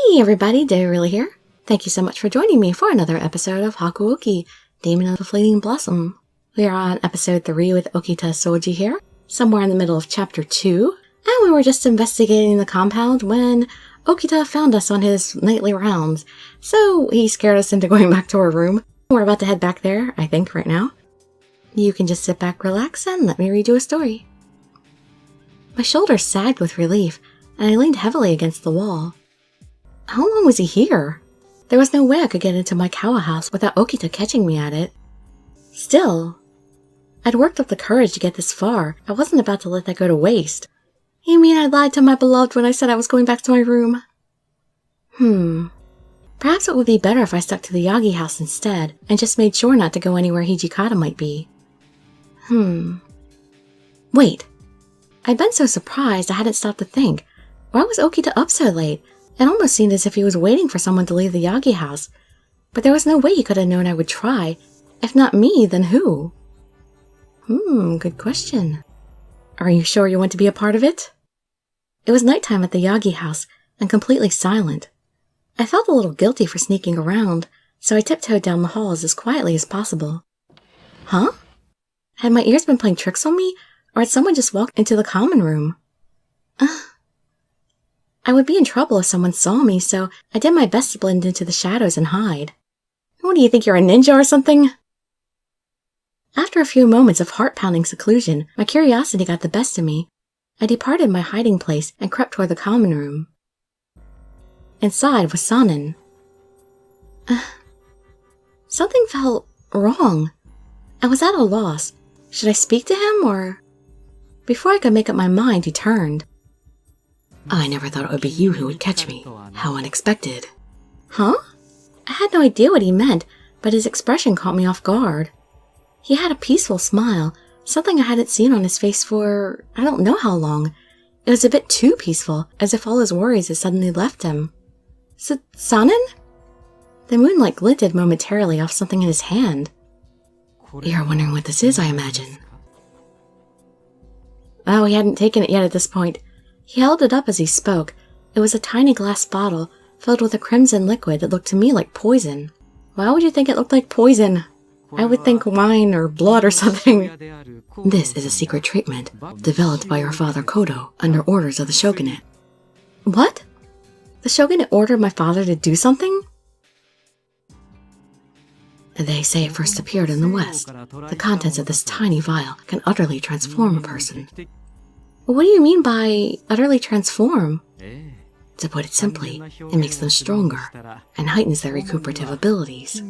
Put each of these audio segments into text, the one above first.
Hey everybody, Dirili here. Thank you so much for joining me for another episode of Hakuouki Demon of the Fleeting Blossom. We are on episode 3 with Okita Souji here, somewhere in the middle of chapter 2, and we were just investigating the compound when Okita found us on his nightly rounds, so he scared us into going back to our room. We're about to head back there, I think, right now. You can just sit back, relax, and let me read you a story. My shoulders sagged with relief, and I leaned heavily against the wall. How long was he here? There was no way I could get into my Kawa house without Okita catching me at it. Still, I'd worked up the courage to get this far. I wasn't about to let that go to waste. You mean I lied to my beloved when I said I was going back to my room? Perhaps it would be better if I stuck to the Yagi house instead, and just made sure not to go anywhere Hijikata might be. Wait. I'd been so surprised I hadn't stopped to think. Why was Okita up so late? It almost seemed as if he was waiting for someone to leave the Yagi house. But there was no way he could have known I would try. If not me, then who? Good question. Are you sure you want to be a part of it? It was nighttime at the Yagi house, and completely silent. I felt a little guilty for sneaking around, so I tiptoed down the halls as quietly as possible. Huh? Had my ears been playing tricks on me, or had someone just walked into the common room? I would be in trouble if someone saw me, so I did my best to blend into the shadows and hide. What do you think, you're a ninja or something? After a few moments of heart-pounding seclusion, my curiosity got the best of me. I departed my hiding place and crept toward the common room. Inside was Sanen. Something felt wrong. I was at a loss. Should I speak to him, or... Before I could make up my mind, he turned. I never thought it would be you who would catch me. How unexpected. Huh? I had no idea what he meant, but his expression caught me off guard. He had a peaceful smile, something I hadn't seen on his face for I don't know how long. It was a bit too peaceful, as if all his worries had suddenly left him. Sanen? The moonlight glinted momentarily off something in his hand. You're wondering what this is, I imagine. Oh, he hadn't taken it yet at this point. He held it up as he spoke. It was a tiny glass bottle, filled with a crimson liquid that looked to me like poison. Why would you think it looked like poison? I would think wine or blood or something. This is a secret treatment, developed by your father Kodo, under orders of the shogunate. What? The shogunate ordered my father to do something? They say it first appeared in the West. The contents of this tiny vial can utterly transform a person. What do you mean by utterly transform? To put it simply, it makes them stronger and heightens their recuperative abilities.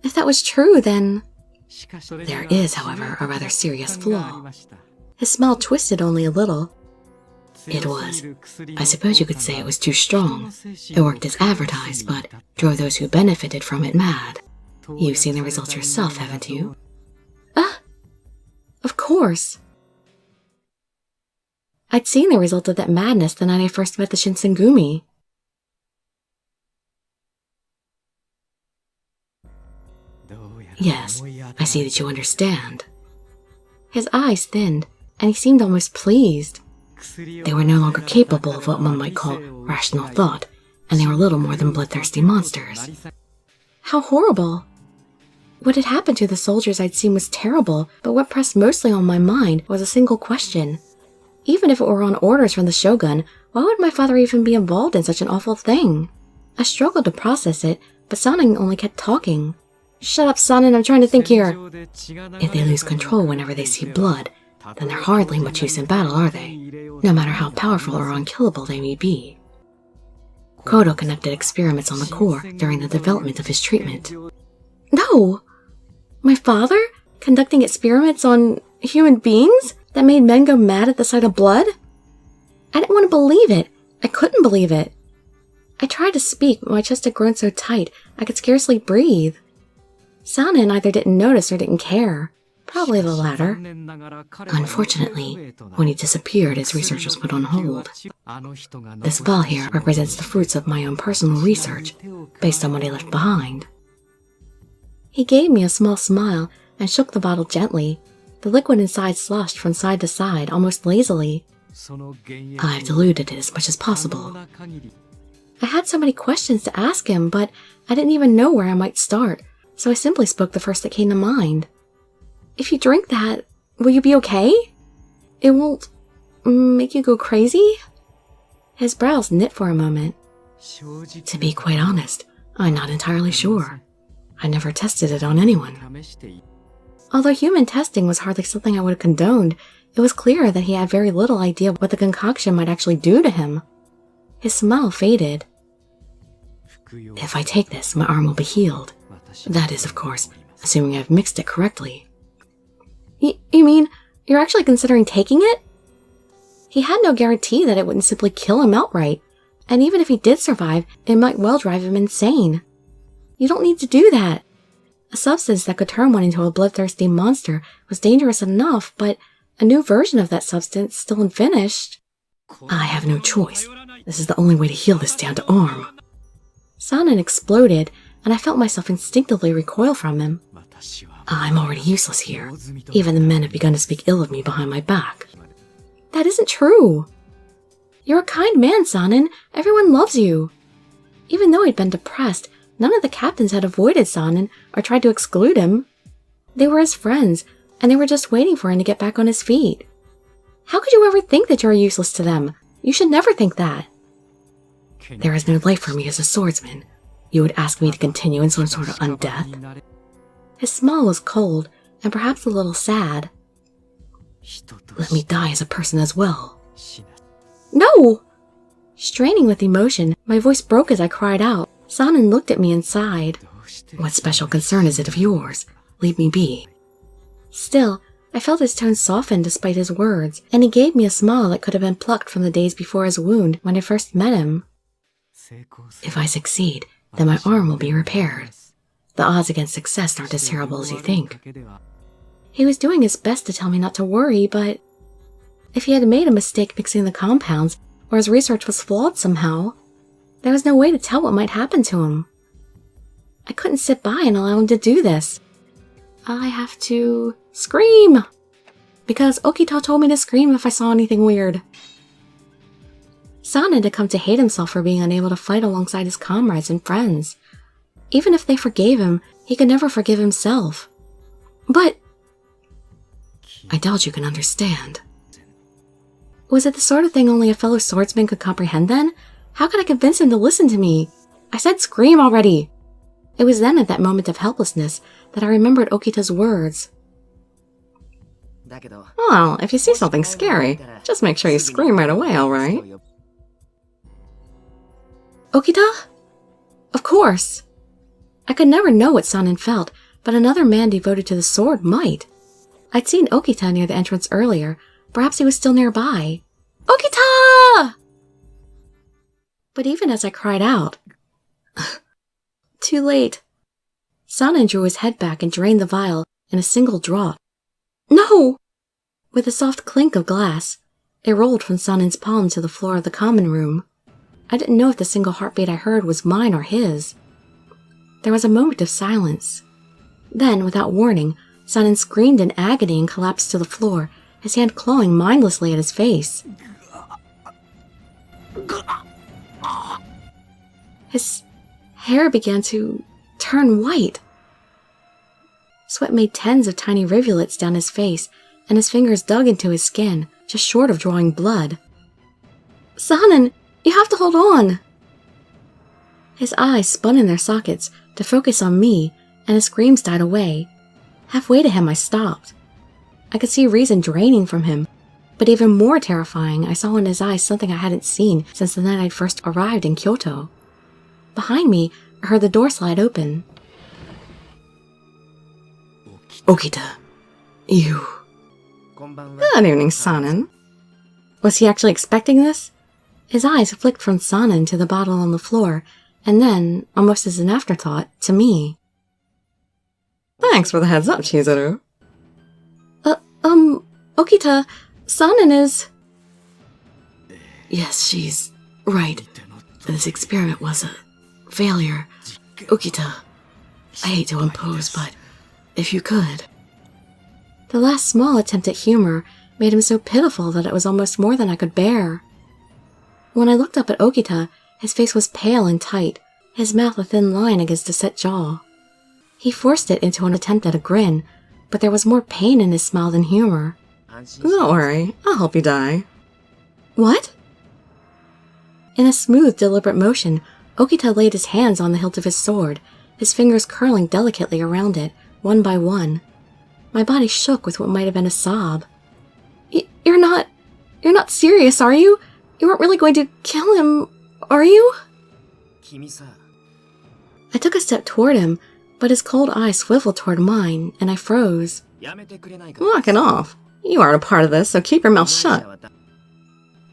If that was true, then... There is, however, a rather serious flaw. His smile twisted only a little. It was. I suppose you could say it was too strong. It worked as advertised, but drove those who benefited from it mad. You've seen the results yourself, haven't you? Of course. I'd seen the result of that madness the night I first met the Shinsengumi. Yes, I see that you understand. His eyes thinned, and he seemed almost pleased. They were no longer capable of what one might call rational thought, and they were little more than bloodthirsty monsters. How horrible! What had happened to the soldiers I'd seen was terrible, but what pressed mostly on my mind was a single question. Even if it were on orders from the shogun, why would my father even be involved in such an awful thing? I struggled to process it, but Sanen only kept talking. Shut up, Sanen, I'm trying to think here. If they lose control whenever they see blood, then they're hardly much use in battle, are they? No matter how powerful or unkillable they may be. Kodo conducted experiments on the core during the development of his treatment. No! My father? Conducting experiments on human beings? That made men go mad at the sight of blood? I didn't want to believe it. I couldn't believe it. I tried to speak, but my chest had grown so tight I could scarcely breathe. Sanen either didn't notice or didn't care. Probably the latter. Unfortunately, when he disappeared, his research was put on hold. This vial here represents the fruits of my own personal research, based on what he left behind. He gave me a small smile and shook the bottle gently. The liquid inside sloshed from side to side, almost lazily. I've diluted it as much as possible. I had so many questions to ask him, but I didn't even know where I might start, so I simply spoke the first that came to mind. If you drink that, will you be okay? It won't make you go crazy? His brows knit for a moment. To be quite honest, I'm not entirely sure. I never tested it on anyone. Although human testing was hardly something I would have condoned, it was clear that he had very little idea what the concoction might actually do to him. His smile faded. If I take this, my arm will be healed. That is, of course, assuming I've mixed it correctly. You mean, you're actually considering taking it? He had no guarantee that it wouldn't simply kill him outright, and even if he did survive, it might well drive him insane. You don't need to do that. A substance that could turn one into a bloodthirsty monster was dangerous enough, but a new version of that substance, still unfinished. I have no choice. This is the only way to heal this down to arm. Sanen exploded, and I felt myself instinctively recoil from him. I'm already useless here. Even the men have begun to speak ill of me behind my back. That isn't true. You're a kind man, Sanen. Everyone loves you. Even though he'd been depressed, none of the captains had avoided Sanen or tried to exclude him. They were his friends, and they were just waiting for him to get back on his feet. How could you ever think that you're useless to them? You should never think that. There is no life for me as a swordsman. You would ask me to continue in some sort of undeath? His smile was cold, and perhaps a little sad. Let me die as a person as well. No! Straining with emotion, my voice broke as I cried out. Sanen looked at me and sighed. What special concern is it of yours? Leave me be. Still, I felt his tone soften despite his words, and he gave me a smile that could have been plucked from the days before his wound when I first met him. If I succeed, then my arm will be repaired. The odds against success aren't as terrible as you think. He was doing his best to tell me not to worry, but if he had made a mistake mixing the compounds, or his research was flawed somehow, there was no way to tell what might happen to him. I couldn't sit by and allow him to do this. I have to scream! Because Okita told me to scream if I saw anything weird. Sanen had come to hate himself for being unable to fight alongside his comrades and friends. Even if they forgave him, he could never forgive himself. But I doubt you can understand. Was it the sort of thing only a fellow swordsman could comprehend then? How could I convince him to listen to me? I said scream already! It was then at that moment of helplessness that I remembered Okita's words. Well, if you see something scary, just make sure you scream right away, alright? Okita? Of course! I could never know what Sanen felt, but another man devoted to the sword might. I'd seen Okita near the entrance earlier. Perhaps he was still nearby. Okita! But even as I cried out... Too late. Sanen drew his head back and drained the vial in a single draught. No! With a soft clink of glass, it rolled from Sanen's palm to the floor of the common room. I didn't know if the single heartbeat I heard was mine or his. There was a moment of silence. Then, without warning, Sanen screamed in agony and collapsed to the floor, his hand clawing mindlessly at his face. His hair began to turn white. Sweat made tens of tiny rivulets down his face, and his fingers dug into his skin, just short of drawing blood. Sanen, you have to hold on! His eyes spun in their sockets to focus on me, and his screams died away. Halfway to him, I stopped. I could see reason draining from him, but even more terrifying, I saw in his eyes something I hadn't seen since the night I'd first arrived in Kyoto. Behind me, I heard the door slide open. Okita, you... Good evening, Sanen. Was he actually expecting this? His eyes flicked from Sanen to the bottle on the floor, and then, almost as an afterthought, to me. Thanks for the heads up, Chizuru. Okita, Sanen is... Yes, she's right. This experiment was a failure. Okita, I hate to impose, but if you could... The last small attempt at humor, made him so pitiful that it was almost more than I could bear. When I looked up at Okita, his face was pale and tight, his mouth a thin line against a set jaw. He forced it into an attempt at a grin, but there was more pain in his smile than humor. Don't worry, I'll help you die. What? In a smooth, deliberate motion, Okita laid his hands on the hilt of his sword, his fingers curling delicately around it, one by one. My body shook with what might have been a sob. You're not serious, are you? You aren't really going to kill him, are you? I took a step toward him, but his cold eyes swiveled toward mine, and I froze. Knock it off. You aren't a part of this, so keep your mouth shut.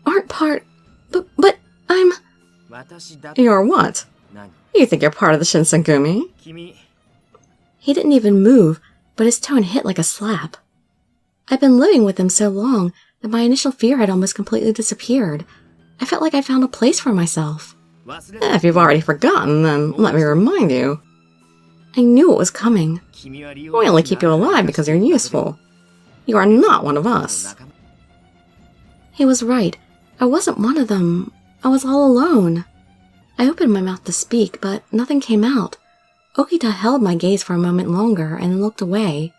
Aren't part... But I'm... You're what? You think you're part of the Shinsengumi? He didn't even move, but his tone hit like a slap. I'd been living with him so long that my initial fear had almost completely disappeared. I felt like I found a place for myself. If you've already forgotten, then let me remind you. I knew it was coming. We only keep you alive because you're useful. You are not one of us. He was right. I wasn't one of them. I was all alone. I opened my mouth to speak, but nothing came out. Okita held my gaze for a moment longer and then looked away.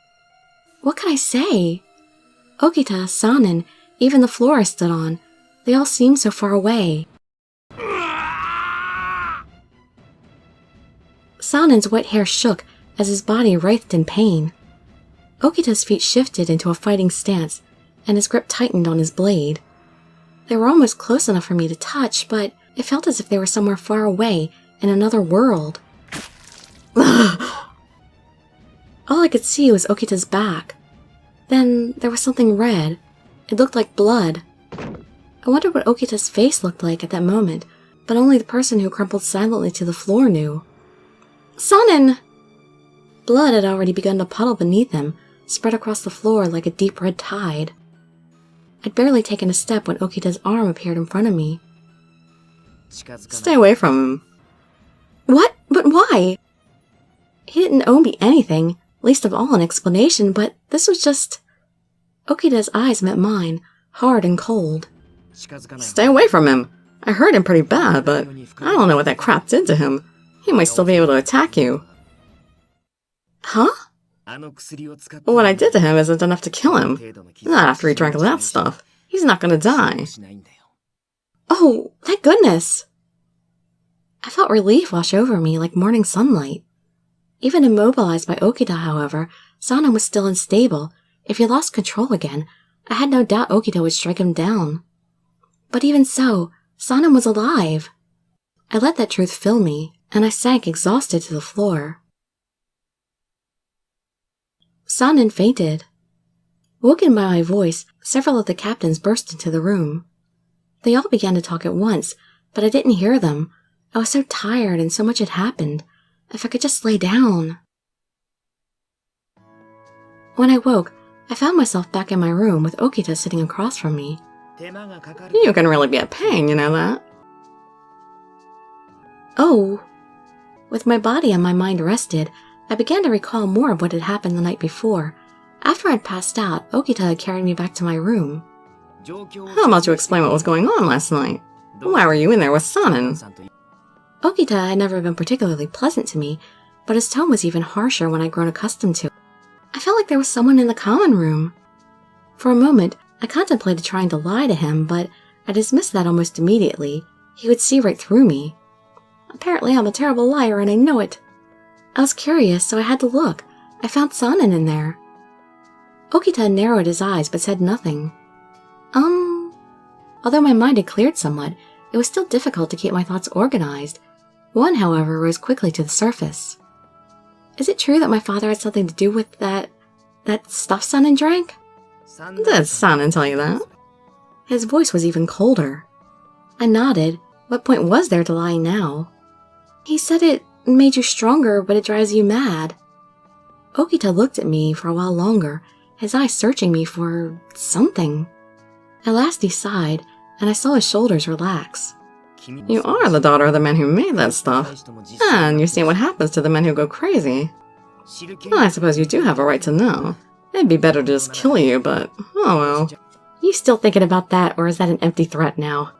What could I say? Okita, Sanen, even the floor I stood on, they all seemed so far away. Sanen's wet hair shook as his body writhed in pain. Okita's feet shifted into a fighting stance, and his grip tightened on his blade. They were almost close enough for me to touch, but it felt as if they were somewhere far away in another world. All I could see was Okita's back. Then there was something red. It looked like blood. I wondered what Okita's face looked like at that moment, but only the person who crumpled silently to the floor knew. Sanen! Blood had already begun to puddle beneath him, spread across the floor like a deep red tide. I'd barely taken a step when Okita's arm appeared in front of me. Stay away from him. What? But why? He didn't owe me anything, least of all an explanation, but this was just... Okita's eyes met mine, hard and cold. Stay away from him. I hurt him pretty bad, but I don't know what that crap did to him. He might still be able to attack you. Huh? What I did to him isn't enough to kill him. Not after he drank that stuff. He's not gonna die. Oh, thank goodness! I felt relief wash over me like morning sunlight. Even immobilized by Okita, however, Sanen was still unstable. If he lost control again, I had no doubt Okita would strike him down. But even so, Sanen was alive. I let that truth fill me, and I sank exhausted to the floor. Sanen fainted. Woken by my voice, several of the captains burst into the room. They all began to talk at once, but I didn't hear them. I was so tired and so much had happened. If I could just lay down. When I woke, I found myself back in my room with Okita sitting across from me. You can really be a pain, you know that? Oh. With my body and my mind rested, I began to recall more of what had happened the night before. After I'd passed out, Okita had carried me back to my room. How about you explain what was going on last night? Why were you in there with Sanen? Okita had never been particularly pleasant to me, but his tone was even harsher when I'd grown accustomed to it. I felt like there was someone in the common room. For a moment, I contemplated trying to lie to him, but I dismissed that almost immediately. He would see right through me. Apparently I'm a terrible liar and I know it. I was curious, so I had to look. I found Sanen in there. Okita narrowed his eyes but said nothing. Although my mind had cleared somewhat, it was still difficult to keep my thoughts organized. One, however, rose quickly to the surface. Is it true that my father had something to do with that stuff Sanen drank? Did Sanen tell you that? His voice was even colder. I nodded. What point was there to lying now? He said it made you stronger, but it drives you mad. Okita looked at me for a while longer, his eyes searching me for something. At last he sighed, and I saw his shoulders relax. You are the daughter of the man who made that stuff, and you've seen what happens to the men who go crazy. Well, I suppose you do have a right to know. It'd be better to just kill you, but oh well. You still thinking about that, or is that an empty threat now?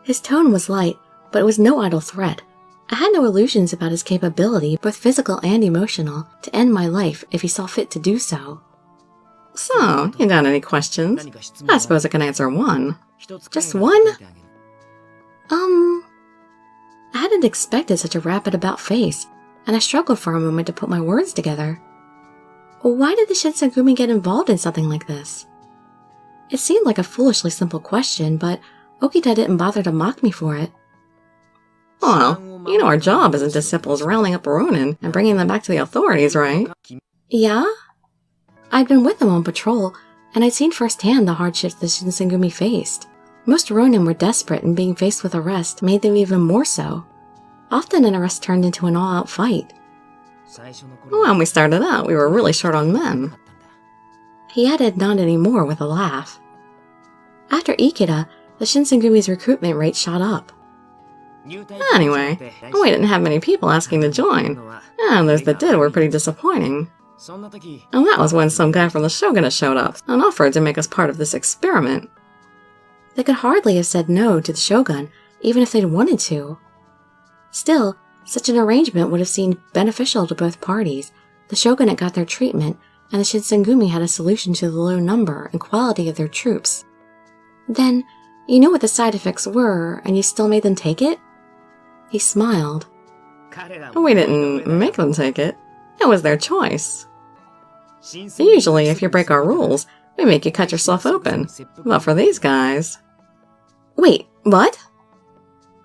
His tone was light, but it was no idle threat. I had no illusions about his capability, both physical and emotional, to end my life if he saw fit to do so. So, you got any questions? I suppose I can answer one. Just one? I hadn't expected such a rapid about-face, and I struggled for a moment to put my words together. Why did the Shinsengumi get involved in something like this? It seemed like a foolishly simple question, but Okita didn't bother to mock me for it. Well, you know our job isn't as simple as rounding up Ronin and bringing them back to the authorities, right? Yeah? I'd been with them on patrol, and I'd seen firsthand the hardships the Shinsengumi faced. Most Ronin were desperate, and being faced with arrest made them even more so. Often an arrest turned into an all-out fight. When we started out, we were really short on men. He added not anymore with a laugh. After Ikeda, the Shinsengumi's recruitment rate shot up. Anyway, we didn't have many people asking to join, and those that did were pretty disappointing. And that was when some guy from the Shogunate showed up and offered to make us part of this experiment. They could hardly have said no to the Shogun, even if they'd wanted to. Still, such an arrangement would have seemed beneficial to both parties. The Shogunate got their treatment, and the Shinsengumi had a solution to the low number and quality of their troops. Then, you knew what the side effects were, and you still made them take it? He smiled. We didn't make them take it. It was their choice. Usually, if you break our rules, we make you cut yourself open. But for these guys... Wait, what?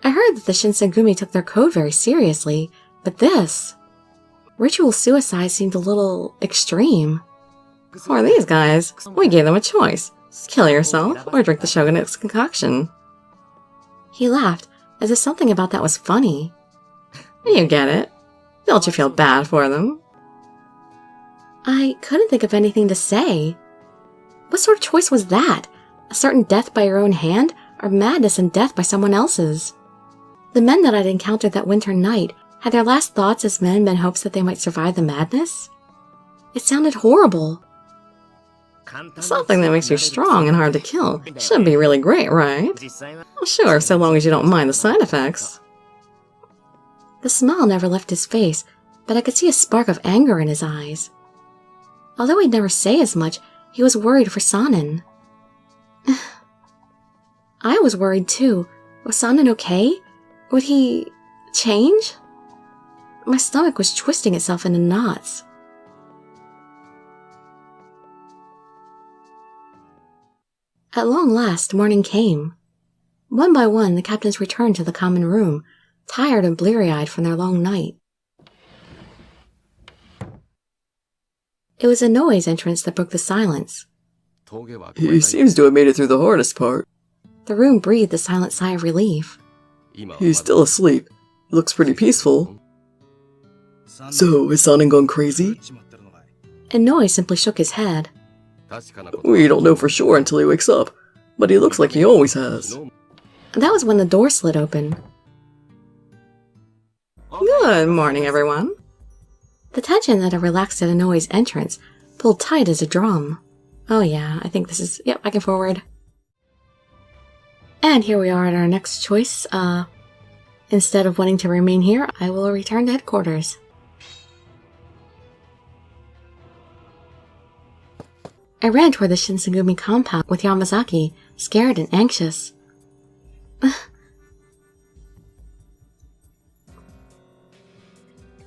I heard that the Shinsengumi took their code very seriously, but this... Ritual suicide seemed a little extreme. For these guys, we gave them a choice. Kill yourself or drink the Shogunate's concoction. He laughed, as if something about that was funny. You get it. Don't you feel bad for them? I couldn't think of anything to say. What sort of choice was that? A certain death by your own hand, or madness and death by someone else's? The men that I'd encountered that winter night, had their last thoughts as men been hopes that they might survive the madness? It sounded horrible. Something that makes you strong and hard to kill should be really great, right? Sure, so long as you don't mind the side effects. The smile never left his face, but I could see a spark of anger in his eyes. Although he'd never say as much, he was worried for Sanen. I was worried too. Was Sanen okay? Would he... change? My stomach was twisting itself into knots. At long last, morning came. One by one, the captains returned to the common room, tired and bleary-eyed from their long night. It was Inoue's entrance that broke the silence. He seems to have made it through the hardest part. The room breathed a silent sigh of relief. He's still asleep. Looks pretty peaceful. So, has Sanen gone crazy? Inoue simply shook his head. We don't know for sure until he wakes up, but he looks like he always has. That was when the door slid open. Good morning, everyone. The tension that had relaxed at Inoue's entrance pulled tight as a drum. Oh yeah, I think this is... Yep, I can forward. And here we are at our next choice. Instead of wanting to remain here, I will return to headquarters. I ran toward the Shinsengumi compound with Yamazaki, scared and anxious.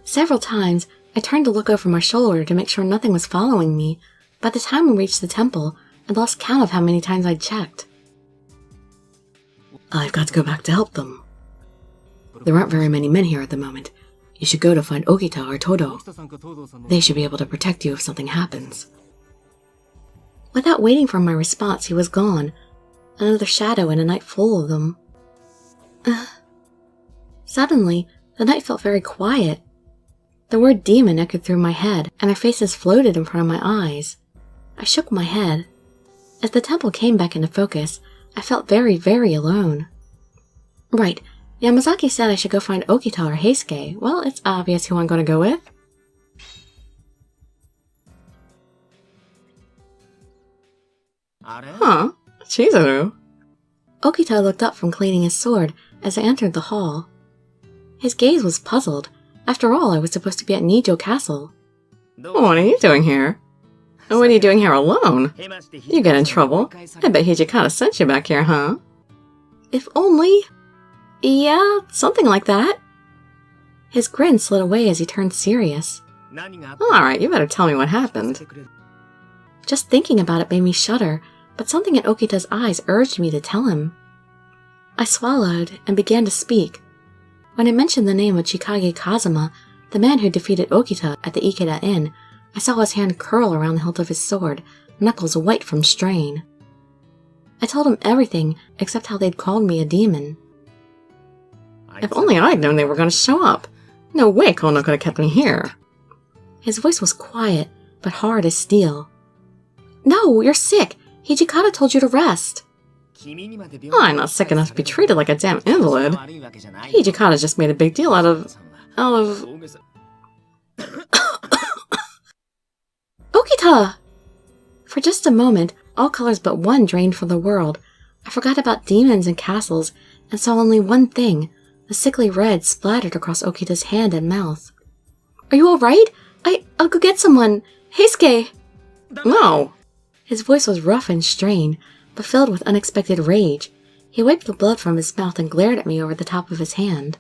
Several times, I turned to look over my shoulder to make sure nothing was following me. By the time we reached the temple, I lost count of how many times I'd checked. I've got to go back to help them. There aren't very many men here at the moment. You should go to find Okita or Todo. They should be able to protect you if something happens. Without waiting for my response, he was gone. Another shadow in a night full of them. Suddenly, the night felt very quiet. The word demon echoed through my head, and their faces floated in front of my eyes. I shook my head. As the temple came back into focus, I felt very, very alone. Right, Yamazaki said I should go find Okita or Heisuke. Well, it's obvious who I'm going to go with. Huh? Chizuru? Okita looked up from cleaning his sword as I entered the hall. His gaze was puzzled. After all, I was supposed to be at Nijo Castle. What are you doing here? And what are you doing here alone? You get in trouble. I bet Hijikata sent you back here, huh? If only... Yeah, something like that. His grin slid away as he turned serious. Alright, you better tell me what happened. Just thinking about it made me shudder, but something in Okita's eyes urged me to tell him. I swallowed and began to speak. When I mentioned the name of Chikage Kazuma, the man who defeated Okita at the Ikeda Inn, I saw his hand curl around the hilt of his sword, knuckles white from strain. I told him everything except how they'd called me a demon. If only I'd known they were going to show up. No way Kono could have kept me here. His voice was quiet, but hard as steel. No, you're sick. Hijikata told you to rest. I'm not sick enough to be treated like a damn invalid. Hijikata just made a big deal out of... Okita! For just a moment, all colors but one drained from the world. I forgot about demons and castles, and saw only one thing. The sickly red splattered across Okita's hand and mouth. Are you alright? I'll go get someone. Heisuke! No! His voice was rough and strained, but filled with unexpected rage. He wiped the blood from his mouth and glared at me over the top of his hand.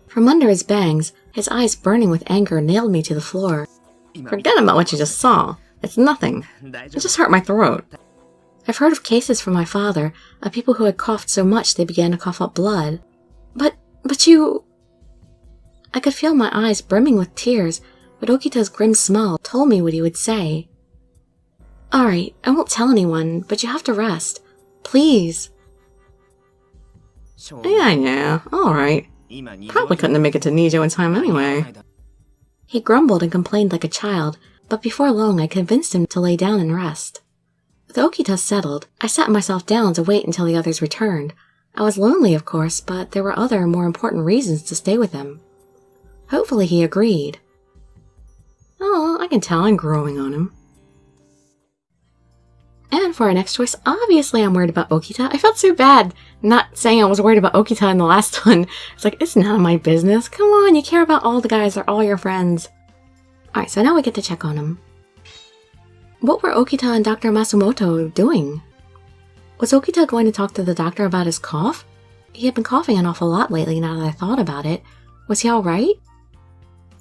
From under his bangs, his eyes burning with anger nailed me to the floor. Forget about what you just saw. It's nothing. It just hurt my throat. I've heard of cases from my father, of people who had coughed so much they began to cough up blood. But you... I could feel my eyes brimming with tears, but Okita's grim smile told me what he would say. Alright, I won't tell anyone, but you have to rest. Please. Yeah, alright. Probably couldn't have made it to Nijo in time anyway. He grumbled and complained like a child, but before long I convinced him to lay down and rest. With Okita settled, I sat myself down to wait until the others returned. I was lonely, of course, but there were other, more important reasons to stay with him. Hopefully he agreed. Oh, I can tell I'm growing on him. And for our next choice, obviously I'm worried about Okita. I felt so bad not saying I was worried about Okita in the last one. It's like, it's none of my business. Come on, you care about all the guys, they're all your friends. Alright, so now we get to check on him. What were Okita and Dr. Masumoto doing? Was Okita going to talk to the doctor about his cough? He had been coughing an awful lot lately now that I thought about it. Was he alright?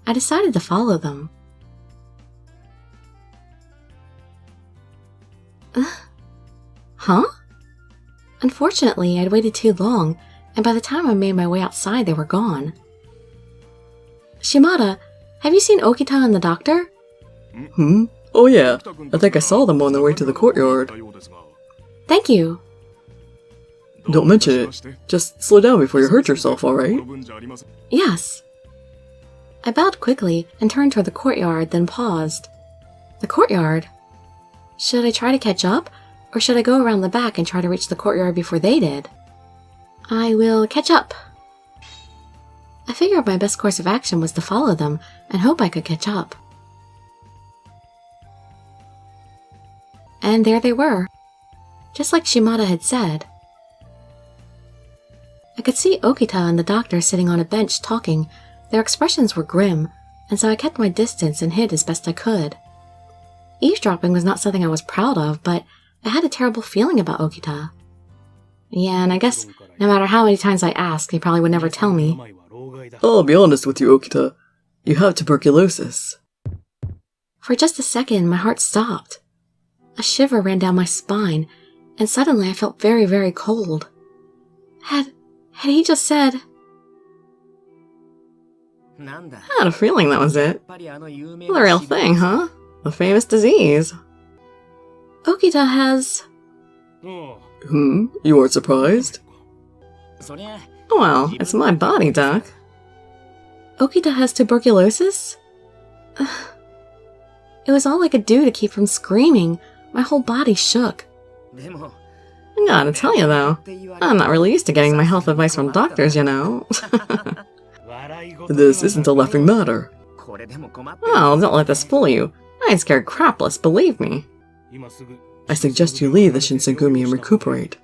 I decided to follow them. Huh? Unfortunately, I'd waited too long, and by the time I made my way outside, they were gone. Shimada, have you seen Okita and the doctor? Oh yeah, I think I saw them on their way to the courtyard. Thank you. Don't mention it. Just slow down before you hurt yourself, alright? Yes. I bowed quickly and turned toward the courtyard, then paused. The courtyard? Should I try to catch up, or should I go around the back and try to reach the courtyard before they did? I will catch up. I figured my best course of action was to follow them and hope I could catch up. And there they were, just like Shimada had said. I could see Okita and the doctor sitting on a bench talking. Their expressions were grim, and so I kept my distance and hid as best I could. Eavesdropping was not something I was proud of, but I had a terrible feeling about Okita. Yeah, and I guess no matter how many times I asked, he probably would never tell me. I'll be honest with you, Okita. You have tuberculosis. For just a second, my heart stopped. A shiver ran down my spine, and suddenly I felt very, very cold. Had he just said... I had a feeling that was it. The real thing, huh? The famous disease. Okita has... You aren't surprised? Well, it's my body, Doc. Okita has tuberculosis? It was all I could do to keep from screaming. My whole body shook. I gotta tell you though, I'm not really used to getting my health advice from doctors, you know. This isn't a laughing matter. Well, don't let this fool you. I ain't scared crapless, believe me. I suggest you leave the Shinsengumi and recuperate.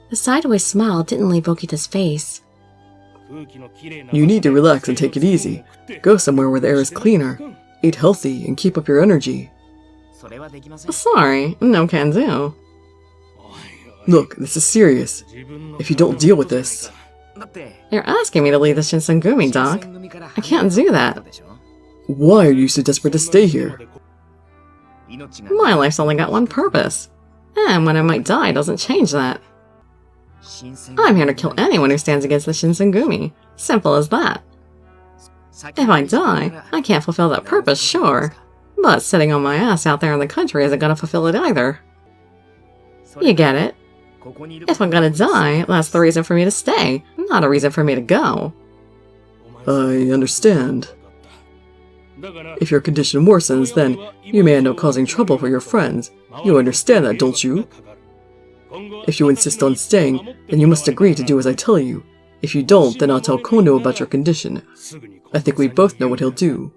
The sideways smile didn't leave Okita's face. You need to relax and take it easy. Go somewhere where the air is cleaner. Eat healthy and keep up your energy. Sorry, no can do. Look, this is serious. If you don't deal with this... You're asking me to leave the Shinsengumi, Doc. I can't do that. Why are you so desperate to stay here? My life's only got one purpose. And when I might die doesn't change that. I'm here to kill anyone who stands against the Shinsengumi. Simple as that. If I die, I can't fulfill that purpose, sure. But sitting on my ass out there in the country isn't gonna fulfill it either. You get it? If I'm gonna die, that's the reason for me to stay, not a reason for me to go. I understand. If your condition worsens, then you may end up causing trouble for your friends. You understand that, don't you? If you insist on staying, then you must agree to do as I tell you. If you don't, then I'll tell Kono about your condition. I think we both know what he'll do.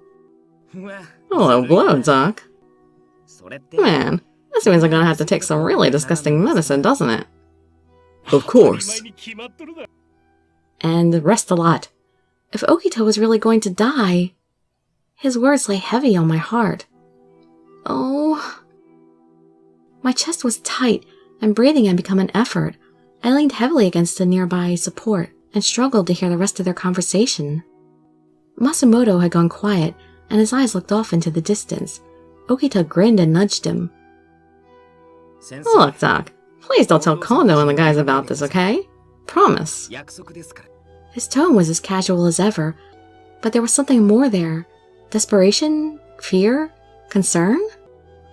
Hello, blow, Doc. Man, this means I'm gonna have to take some really disgusting medicine, doesn't it? Of course. And rest a lot. If Okita was really going to die... His words lay heavy on my heart. Oh... My chest was tight, and breathing had become an effort. I leaned heavily against a nearby support, and struggled to hear the rest of their conversation. Masumoto had gone quiet, and his eyes looked off into the distance. Okita grinned and nudged him. Look, Doc, please don't tell Kondo and the guys about this, okay? Promise. His tone was as casual as ever, but there was something more there. Desperation? Fear? Concern?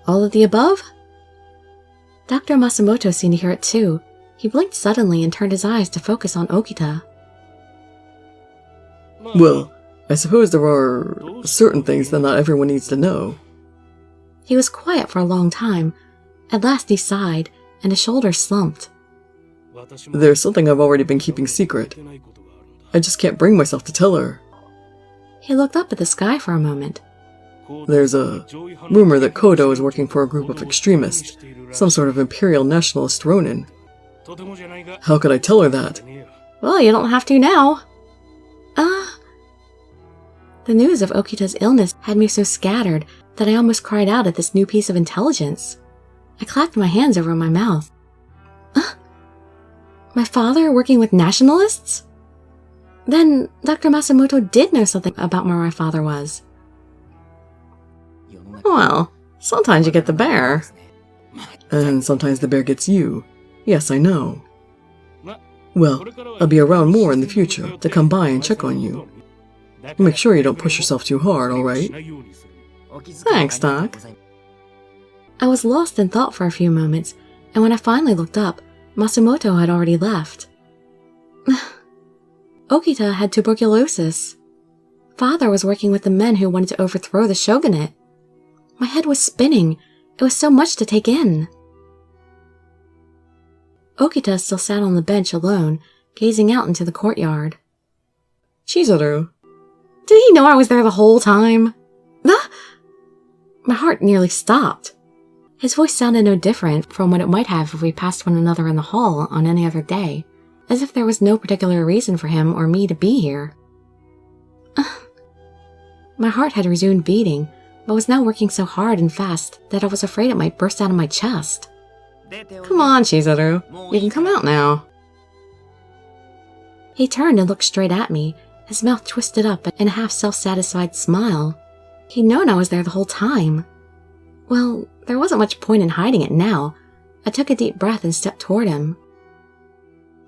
All of the above? Dr. Masumoto seemed to hear it too. He blinked suddenly and turned his eyes to focus on Okita. Well, I suppose there are certain things that not everyone needs to know. He was quiet for a long time. At last he sighed, and his shoulders slumped. There's something I've already been keeping secret. I just can't bring myself to tell her. He looked up at the sky for a moment. There's a rumor that Kodo is working for a group of extremists, some sort of imperial nationalist Ronin. How could I tell her that? Well, you don't have to now. The news of Okita's illness had me so scattered that I almost cried out at this new piece of intelligence. I clapped my hands over my mouth. My father working with nationalists? Then Dr. Masumoto did know something about where my father was. Well, sometimes you get the bear. And sometimes the bear gets you. Yes, I know. Well, I'll be around more in the future to come by and check on you. Make sure you don't push yourself too hard, alright? Thanks, Doc. I was lost in thought for a few moments, and when I finally looked up, Masumoto had already left. Okita had tuberculosis. Father was working with the men who wanted to overthrow the shogunate. My head was spinning. It was so much to take in. Okita still sat on the bench alone, gazing out into the courtyard. Chizuru. Did he know I was there the whole time? My heart nearly stopped. His voice sounded no different from what it might have if we passed one another in the hall on any other day, as if there was no particular reason for him or me to be here. My heart had resumed beating, but was now working so hard and fast that I was afraid it might burst out of my chest. Come on, Chizuru. You can come out now. He turned and looked straight at me, his mouth twisted up in a half self-satisfied smile. He'd known I was there the whole time. Well, there wasn't much point in hiding it now. I took a deep breath and stepped toward him.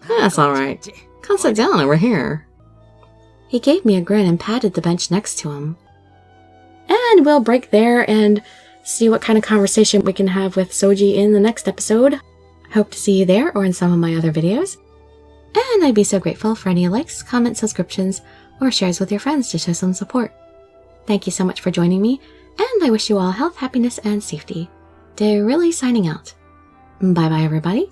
That's alright. Come sit down over here. He gave me a grin and patted the bench next to him. And we'll break there and see what kind of conversation we can have with Souji in the next episode. Hope to see you there or in some of my other videos. And I'd be so grateful for any likes, comments, subscriptions, or shares with your friends to show some support. Thank you so much for joining me, and I wish you all health, happiness, and safety. Dirili signing out. Bye bye, everybody.